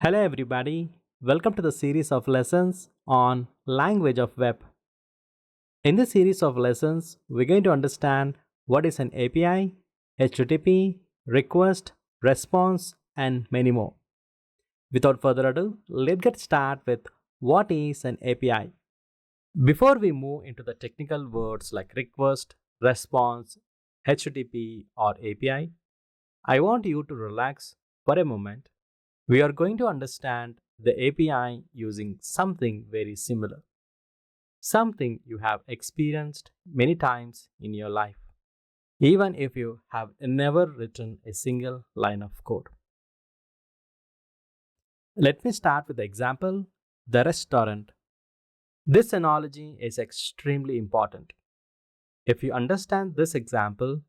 Hello everybody, welcome to the series of lessons on language of web. In this series of lessons, we're going to understand what is an API, HTTP, request, response, and many more. Without further ado, let's get started with what is an API. Before we move into the technical words like request, response, HTTP, or API, I want you to relax for a moment. We are going to understand the API using something very similar, something you have experienced many times in your life, even if you have never written a single line of code. Let me start with the example the restaurant. This analogy is extremely important. If you understand this example,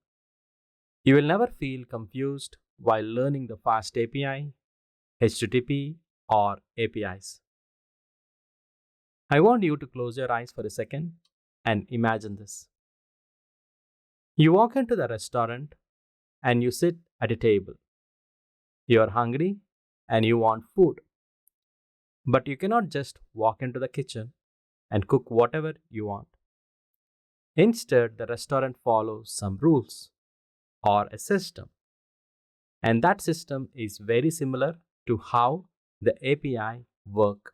you will never feel confused while learning the fast API, HTTP, or APIs. I want you to close your eyes for a second and imagine this. You walk into the restaurant and you sit at a table. You are hungry and you want food, but you cannot just walk into the kitchen and cook whatever you want. Instead, the restaurant follows some rules or a system, and that system is very similar to how the API work.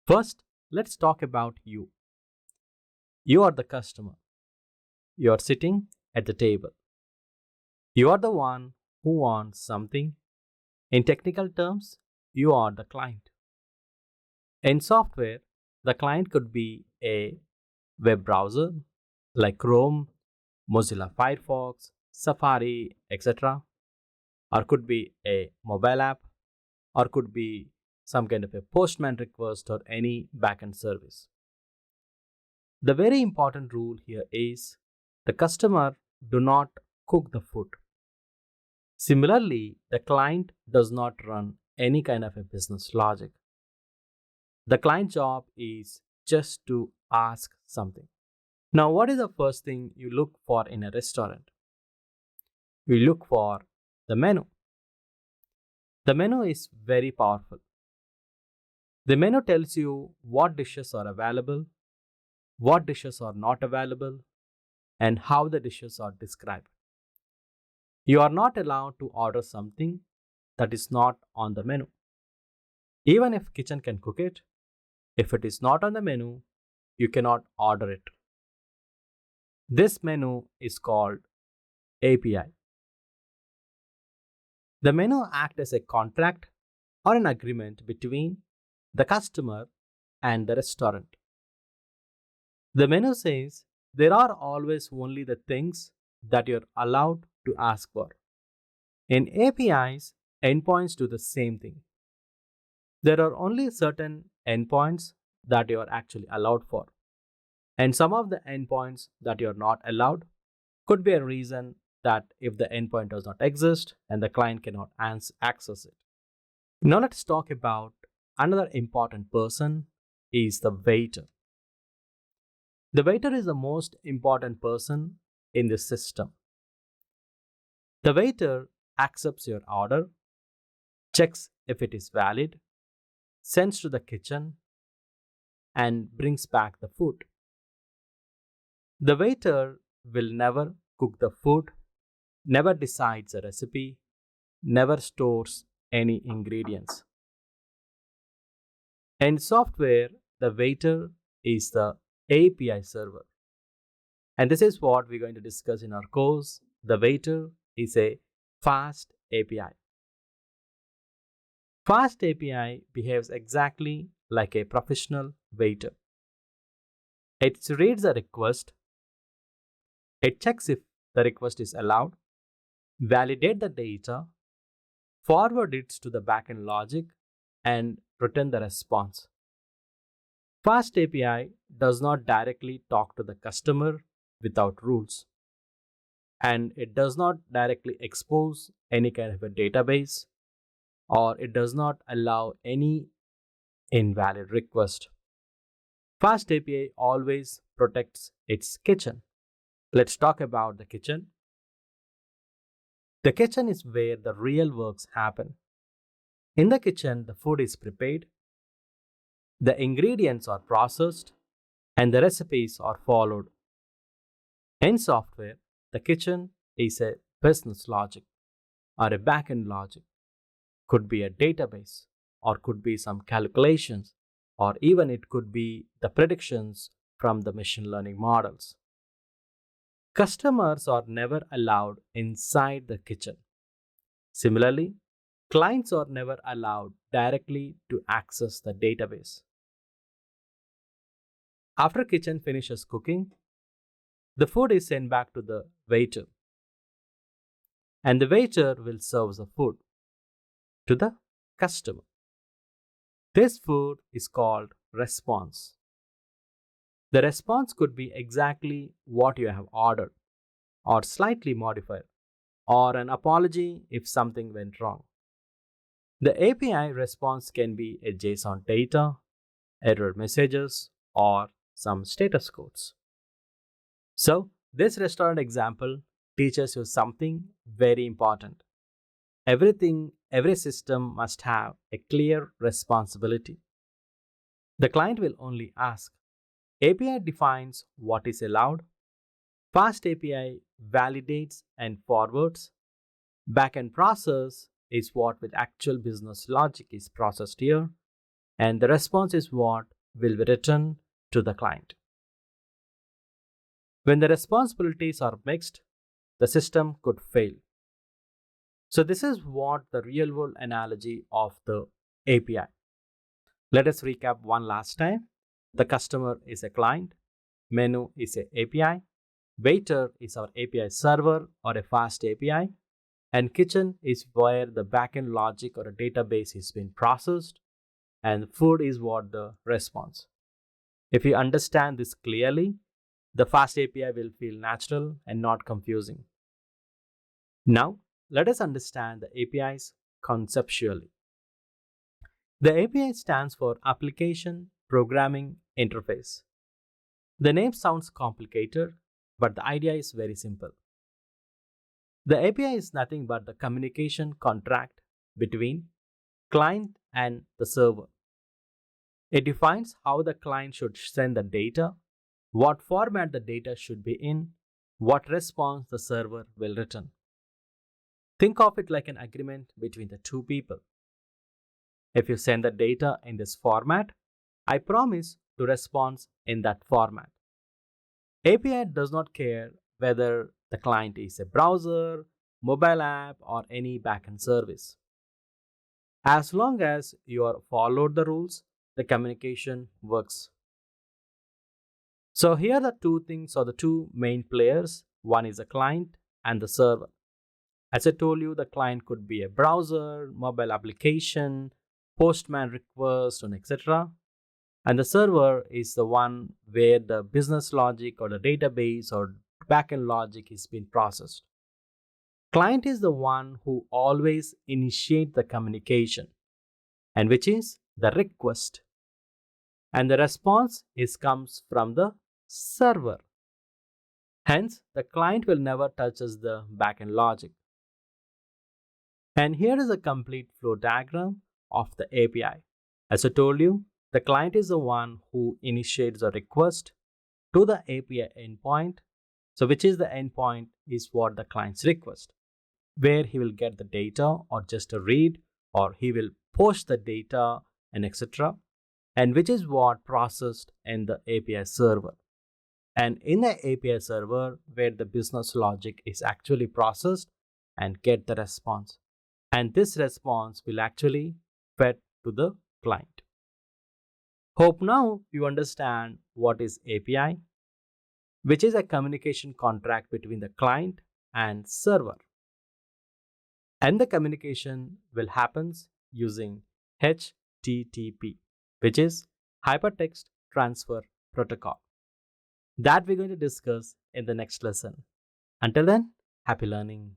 First, let's talk about you. You are the customer. You are sitting at the table. You are the one who wants something. In technical terms, you are the client. In software, the client could be a web browser like Chrome, Mozilla Firefox, Safari, etc., or could be a mobile app, or could be some kind of a postman request or any backend service. The very important rule here is the customer do not cook the food. Similarly, the client does not run any kind of a business logic. The client job is just to ask something. Now, what is the first thing you look for in a restaurant? You look for the menu. The menu is very powerful. The menu tells you what dishes are available, what dishes are not available, and how the dishes are described. You are not allowed to order something that is not on the menu. Even if kitchen can cook it, if it is not on the menu, you cannot order it. This menu is called API. The menu acts as a contract or an agreement between the customer and the restaurant. The menu says there are always only the things that you're allowed to ask for. In APIs, endpoints do the same thing. There are only certain endpoints that you are actually allowed for. And some of the endpoints that you're not allowed could be a reason that if the endpoint does not exist and the client cannot access it. Now let's talk about another important person is the waiter. The waiter is the most important person in this system. The waiter accepts your order, checks if it is valid, sends to the kitchen, and brings back the food. The waiter will never cook the food, never decides a recipe, never stores any ingredients. In software, the waiter is the API server. And this is what we're going to discuss in our course. The waiter is a fast API. Fast API behaves exactly like a professional waiter. It reads a request, it checks if the request is allowed, validate the data, forward it to the backend logic, and return the response. Fast API does not directly talk to the customer without rules, and it does not directly expose any kind of a database, or it does not allow any invalid request. Fast API always protects its kitchen. Let's talk about the kitchen. The kitchen is where the real works happen. In the kitchen, the food is prepared, the ingredients are processed, and the recipes are followed. In software, the kitchen is a business logic or a backend logic, could be a database, or could be some calculations, or even it could be the predictions from the machine learning models. Customers are never allowed inside the kitchen. Similarly, clients are never allowed directly to access the database. After kitchen finishes cooking, the food is sent back to the waiter, and the waiter will serve the food to the customer. This food is called response. The response could be exactly what you have ordered, or slightly modified, or an apology if something went wrong. The API response can be a JSON data, error messages, or some status codes. So, this restaurant example teaches you something very important. Every system must have a clear responsibility. The client will only ask. API defines what is allowed. Fast API validates and forwards. Backend process is what with actual business logic is processed here, and the response is what will be written to the client. When the responsibilities are mixed, the system could fail. So, this is what the real world analogy of the API. Let us recap one last time. The customer is a client, menu is a API, waiter is our API server or a fast API, and kitchen is where the backend logic or a database is being processed, and food is what the response. If you understand this clearly, the fast API will feel natural and not confusing. Now, let us understand the APIs conceptually. The API stands for Application Programming Interface. The name sounds complicated, but the idea is very simple. The API is nothing but the communication contract between client and the server. It defines how the client should send the data, what format the data should be in, what response the server will return. Think of it like an agreement between the two people. If you send the data in this format, I promise to respond in that format. API does not care whether the client is a browser, mobile app, or any backend service. As long as you are followed the rules, the communication works. So here are the two things or the two main players. One is the client and the server. As I told you, the client could be a browser, mobile application, postman request, and etc. And the server is the one where the business logic or the database or backend logic is being processed. Client is the one who always initiate the communication, and which is the request, and the response is comes from the server. Hence, the client will never touches the backend logic. And here is a complete flow diagram of the API. As I told you, the client is the one who initiates the request to the API endpoint. So, which is the endpoint is what the client's request, where he will get the data or just a read, or he will post the data and etc. And which is what processed in the API server. And in the API server, where the business logic is actually processed and get the response. And this response will actually fed to the client. Hope now you understand what is API, which is a communication contract between the client and server. And the communication will happen using HTTP, which is Hypertext Transfer Protocol. That we're going to discuss in the next lesson. Until then, happy learning.